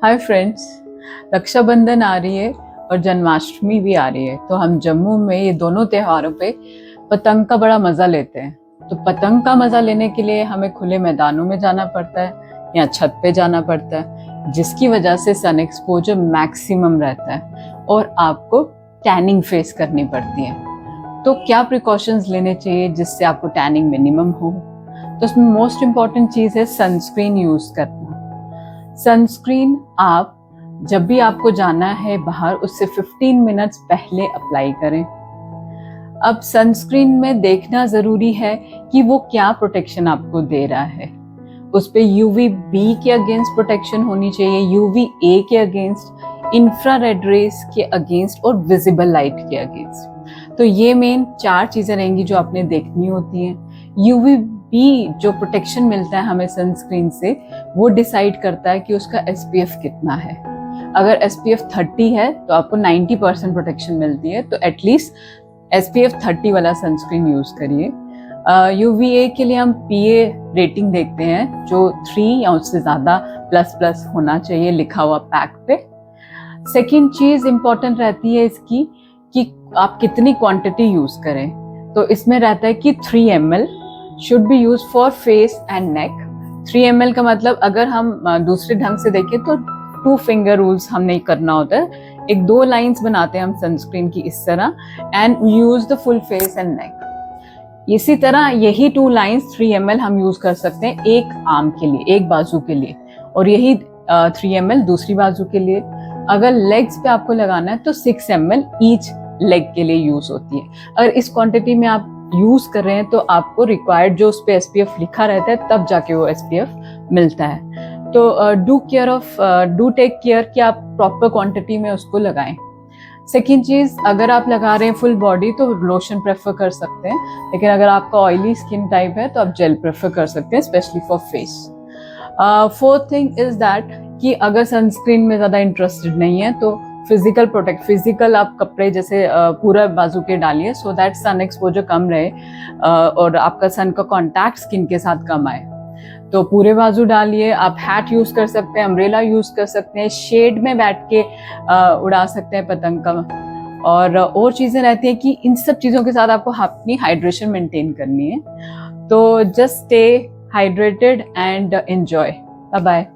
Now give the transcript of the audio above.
Hi friends, Rakshabandhan आ रही है और जन्माष्टमी भी आ रही है। तो हम जम्मू में ये दोनों त्योहारों पे पतंग का बड़ा मज़ा लेते हैं। तो पतंग का मज़ा लेने के लिए हमें खुले मैदानों में जाना पड़ता है या छत पे जाना पड़ता है, जिसकी वजह से सन एक्सपोजर मैक्सिमम रहता है और आपको टैनिंग फेस करनी पड़ती है। तो क्या प्रिकॉशंस लेने चाहिए जिससे आपको टैनिंग मिनिमम हो? तो उसमें मोस्ट इम्पॉर्टेंट चीज़ है सनस्क्रीन यूज़ करना। सनस्क्रीन आप जब भी आपको जाना है बाहर, उससे 15 मिनट्स पहले अप्लाई करें। अब सनस्क्रीन में देखना ज़रूरी है कि वो क्या प्रोटेक्शन आपको दे रहा है। उस पे UVB के अगेंस्ट प्रोटेक्शन होनी चाहिए, UVA के अगेंस्ट, इंफ्रारेड रेस के अगेंस्ट और विजिबल लाइट के अगेंस्ट। तो ये मेन 4 चीज़ें रहेंगी जो आपने देखनी होती हैं। UVB जो प्रोटेक्शन मिलता है हमें सनस्क्रीन से, वो डिसाइड करता है कि उसका SPF कितना है। अगर SPF 30 है तो आपको 90% प्रोटेक्शन मिलती है, तो एटलीस्ट SPF 30 वाला सनस्क्रीन यूज़ करिए। UVA के लिए हम PA रेटिंग देखते हैं, जो 3 या उससे ज़्यादा प्लस होना चाहिए लिखा हुआ पैक पे। सेकेंड चीज़ इम्पॉर्टेंट रहती है इसकी कि आप कितनी क्वांटिटी यूज़ करें। तो इसमें रहता है कि 3 ml should be use for face and neck. 3 ml का मतलब अगर हम दूसरे ढंग से देखें तो 2 फिंगर रूल्स हम नहीं करना होता है। एक 2 लाइंस बनाते हैं हम सनस्क्रीन की इस तरह, and use the full face and neck. इसी तरह यही 2 लाइंस 3 ml हम यूज कर सकते हैं एक आर्म के लिए, एक बाजू के लिए, और यही 3 ml दूसरी बाजू के लिए। अगर लेग्स पे आपको लगाना है तो 6 ml ईच लेग के लिए यूज होती है। अगर इस क्वांटिटी में आप यूज कर रहे हैं तो आपको रिक्वायर्ड जो उस पे SPF लिखा रहता है तब जाके वो SPF मिलता है। तो डू टेक केयर कि आप प्रॉपर क्वांटिटी में उसको लगाएं। सेकेंड चीज़, अगर आप लगा रहे हैं फुल बॉडी तो लोशन प्रेफर कर सकते हैं, लेकिन अगर आपका ऑयली स्किन टाइप है तो आप जेल प्रेफर कर सकते हैं, specially for face. Fourth thing is that कि अगर सनस्क्रीन में ज़्यादा इंटरेस्टेड नहीं है तो फिजिकल आप कपड़े जैसे पूरा बाजू के डालिए, सो दैट सन एक्सपोजर कम रहे और आपका सन का कांटेक्ट स्किन के साथ कम आए। तो पूरे बाजू डालिए। आप हैट यूज़ कर सकते हैं, अम्ब्रेला यूज़ कर सकते हैं, शेड में बैठ के उड़ा सकते हैं पतंग का। और चीज़ें रहती हैं कि इन सब चीज़ों के साथ आपको अपनी हाइड्रेशन मेंटेन करनी है। तो just stay hydrated and enjoy. Bye bye.